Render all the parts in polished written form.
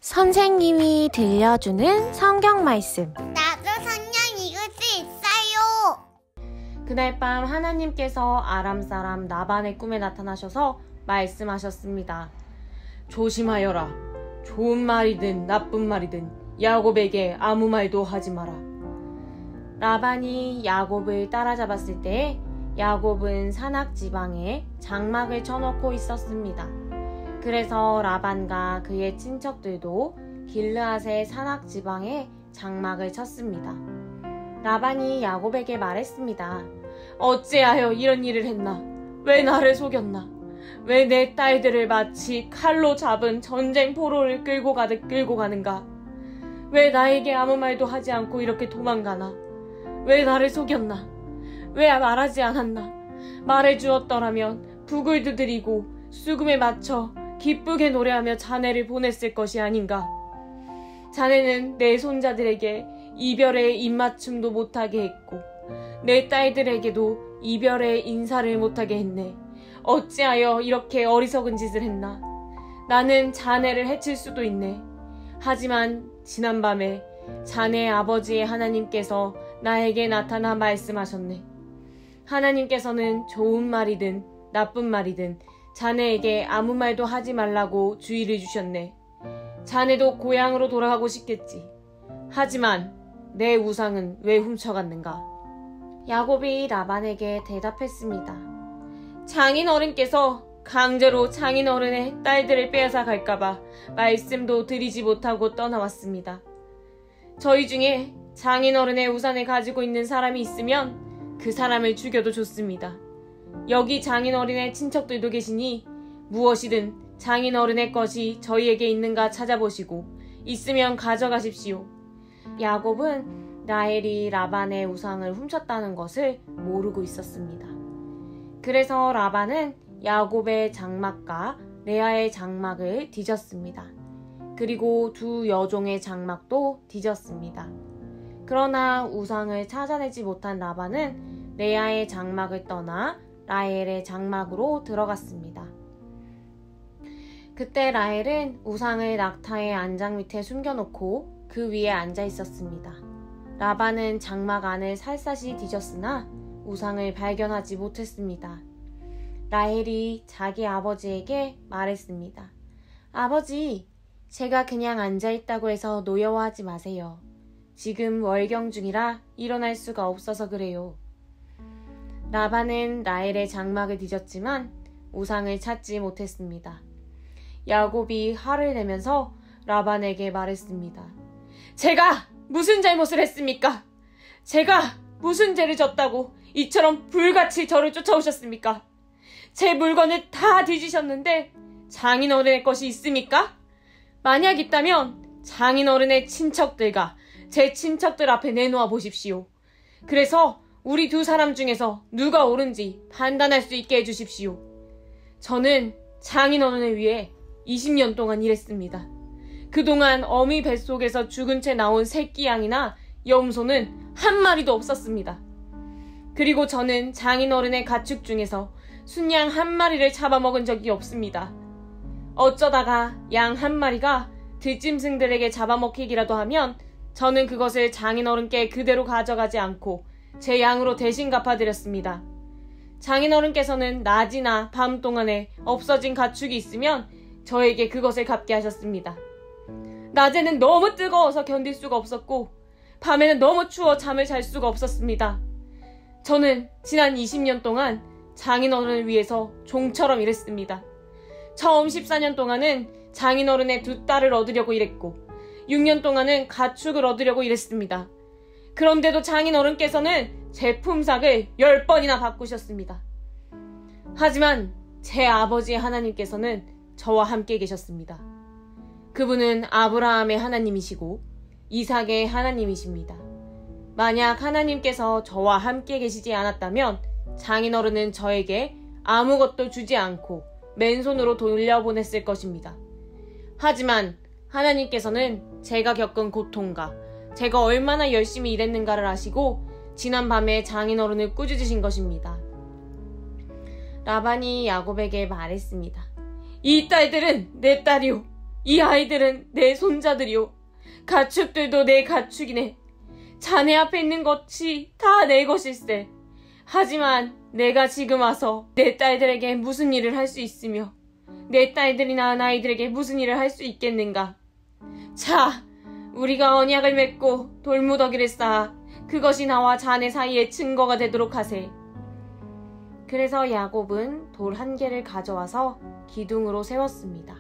선생님이 들려주는 성경 말씀. 나도 성경 읽을 수 있어요. 그날 밤 하나님께서 아람 사람 나반의 꿈에 나타나셔서 말씀하셨습니다. 조심하여라. 좋은 말이든 나쁜 말이든 야곱에게 아무 말도 하지 마라. 라반이 야곱을 따라잡았을 때 야곱은 산악 지방에 장막을 쳐놓고 있었습니다. 그래서 라반과 그의 친척들도 길르앗의 산악 지방에 장막을 쳤습니다. 라반이 야곱에게 말했습니다. 어찌하여 이런 일을 했나? 왜 나를 속였나? 왜 내 딸들을 마치 칼로 잡은 전쟁 포로를 끌고 가듯 끌고 가는가? 왜 나에게 아무 말도 하지 않고 이렇게 도망가나? 왜 나를 속였나? 왜 말하지 않았나? 말해주었더라면 북을 두드리고 수금에 맞춰 기쁘게 노래하며 자네를 보냈을 것이 아닌가? 자네는 내 손자들에게 이별의 입맞춤도 못하게 했고 내 딸들에게도 이별의 인사를 못하게 했네. 어찌하여 이렇게 어리석은 짓을 했나? 나는 자네를 해칠 수도 있네. 하지만 지난밤에 자네 아버지의 하나님께서 나에게 나타나 말씀하셨네. 하나님께서는 좋은 말이든 나쁜 말이든 자네에게 아무 말도 하지 말라고 주의를 주셨네. 자네도 고향으로 돌아가고 싶겠지. 하지만 내 우상은 왜 훔쳐갔는가? 야곱이 라반에게 대답했습니다. 장인어른께서 강제로 장인어른의 딸들을 빼앗아 갈까봐 말씀도 드리지 못하고 떠나왔습니다. 저희 중에 장인어른의 우산을 가지고 있는 사람이 있으면 그 사람을 죽여도 좋습니다. 여기 장인어른의 친척들도 계시니 무엇이든 장인어른의 것이 저희에게 있는가 찾아보시고 있으면 가져가십시오. 야곱은 라헬이 라반의 우상을 훔쳤다는 것을 모르고 있었습니다. 그래서 라반은 야곱의 장막과 레아의 장막을 뒤졌습니다. 그리고 두 여종의 장막도 뒤졌습니다. 그러나 우상을 찾아내지 못한 라반은 레아의 장막을 떠나 라헬의 장막으로 들어갔습니다. 그때 라헬은 우상을 낙타의 안장 밑에 숨겨놓고 그 위에 앉아 있었습니다. 라반은 장막 안을 살샅이 뒤졌으나 우상을 발견하지 못했습니다. 라헬이 자기 아버지에게 말했습니다. 아버지, 제가 그냥 앉아있다고 해서 노여워하지 마세요. 지금 월경 중이라 일어날 수가 없어서 그래요. 라반은 라헬의 장막을 뒤졌지만 우상을 찾지 못했습니다. 야곱이 화를 내면서 라반에게 말했습니다. 제가 무슨 잘못을 했습니까? 제가 무슨 죄를 졌다고 이처럼 불같이 저를 쫓아오셨습니까? 제 물건을 다 뒤지셨는데 장인어른의 것이 있습니까? 만약 있다면 장인어른의 친척들과 제 친척들 앞에 내놓아 보십시오. 그래서 우리 두 사람 중에서 누가 옳은지 판단할 수 있게 해주십시오. 저는 장인어른을 위해 20년 동안 일했습니다. 그동안 어미 뱃속에서 죽은 채 나온 새끼 양이나 염소는 한 마리도 없었습니다. 그리고 저는 장인어른의 가축 중에서 순양 한 마리를 잡아먹은 적이 없습니다. 어쩌다가 양 한 마리가 들짐승들에게 잡아먹히기라도 하면 저는 그것을 장인어른께 그대로 가져가지 않고 제 양으로 대신 갚아드렸습니다. 장인어른께서는 낮이나 밤 동안에 없어진 가축이 있으면 저에게 그것을 갚게 하셨습니다. 낮에는 너무 뜨거워서 견딜 수가 없었고 밤에는 너무 추워 잠을 잘 수가 없었습니다. 저는 지난 20년 동안 장인어른을 위해서 종처럼 일했습니다. 처음 14년 동안은 장인어른의 두 딸을 얻으려고 일했고 6년 동안은 가축을 얻으려고 일했습니다. 그런데도 장인어른께서는 제 품삯을 10번이나 바꾸셨습니다. 하지만 제 아버지의 하나님께서는 저와 함께 계셨습니다. 그분은 아브라함의 하나님이시고 이삭의 하나님이십니다. 만약 하나님께서 저와 함께 계시지 않았다면 장인어른은 저에게 아무것도 주지 않고 맨손으로 돌려보냈을 것입니다. 하지만 하나님께서는 제가 겪은 고통과 제가 얼마나 열심히 일했는가를 아시고 지난 밤에 장인어른을 꾸짖으신 것입니다. 라반이 야곱에게 말했습니다. 이 딸들은 내 딸이요 이 아이들은 내 손자들이요. 가축들도 내 가축이네. 자네 앞에 있는 것이 다 내 것일세. 하지만 내가 지금 와서 내 딸들에게 무슨 일을 할 수 있으며 내 딸들이 낳은 아이들에게 무슨 일을 할 수 있겠는가. 자, 우리가 언약을 맺고 돌무더기를 쌓아 그것이 나와 자네 사이의 증거가 되도록 하세. 그래서 야곱은 돌 한 개를 가져와서 기둥으로 세웠습니다.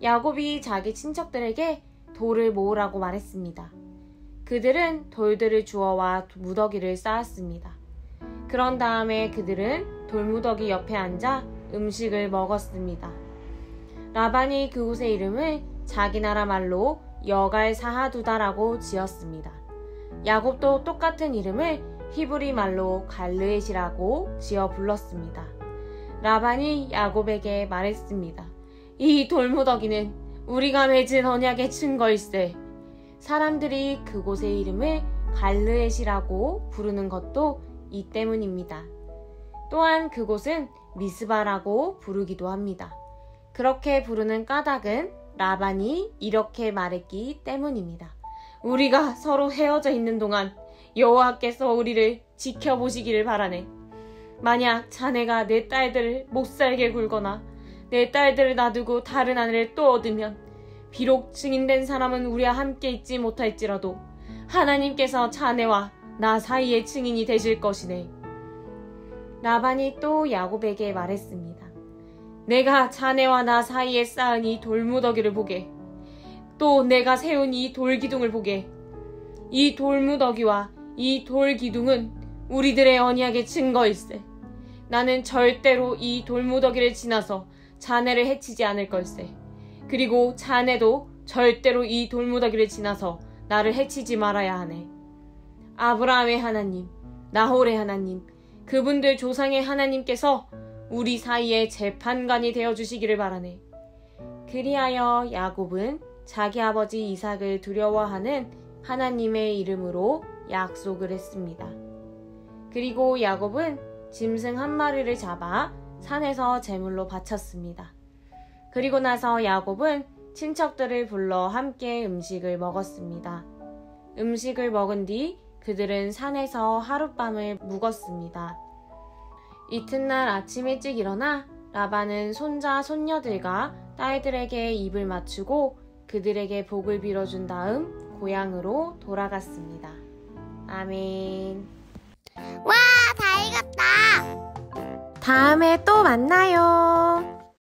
야곱이 자기 친척들에게 돌을 모으라고 말했습니다. 그들은 돌들을 주워와 무더기를 쌓았습니다. 그런 다음에 그들은 돌무더기 옆에 앉아 음식을 먹었습니다. 라반이 그곳의 이름을 자기 나라 말로 여갈사하두다라고 지었습니다. 야곱도 똑같은 이름을 히브리 말로 갈르엣이라고 지어 불렀습니다. 라반이 야곱에게 말했습니다. 이 돌무더기는 우리가 맺은 언약의 증거일세. 사람들이 그곳의 이름을 갈르엣이라고 부르는 것도 이 때문입니다. 또한 그곳은 미스바라고 부르기도 합니다. 그렇게 부르는 까닭은 라반이 이렇게 말했기 때문입니다. 우리가 서로 헤어져 있는 동안 여호와께서 우리를 지켜보시기를 바라네. 만약 자네가 내 딸들을 못살게 굴거나 내 딸들을 놔두고 다른 아내를 또 얻으면 비록 증인된 사람은 우리와 함께 있지 못할지라도 하나님께서 자네와 나 사이의 증인이 되실 것이네. 라반이 또 야곱에게 말했습니다. 내가 자네와 나 사이에 쌓은 이 돌무더기를 보게. 또 내가 세운 이 돌기둥을 보게. 이 돌무더기와 이 돌기둥은 우리들의 언약의 증거일세. 나는 절대로 이 돌무더기를 지나서 자네를 해치지 않을 걸세. 그리고 자네도 절대로 이 돌무더기를 지나서 나를 해치지 말아야 하네. 아브라함의 하나님, 나홀의 하나님, 그분들 조상의 하나님께서 우리 사이에 재판관이 되어주시기를 바라네. 그리하여 야곱은 자기 아버지 이삭을 두려워하는 하나님의 이름으로 약속을 했습니다. 그리고 야곱은 짐승 한 마리를 잡아 산에서 제물로 바쳤습니다. 그리고 나서 야곱은 친척들을 불러 함께 음식을 먹었습니다. 음식을 먹은 뒤 그들은 산에서 하룻밤을 묵었습니다. 이튿날 아침 일찍 일어나 라반은 손자, 손녀들과 딸들에게 입을 맞추고 그들에게 복을 빌어준 다음 고향으로 돌아갔습니다. 아멘. 와, 다 익었다. 다음에 또 만나요.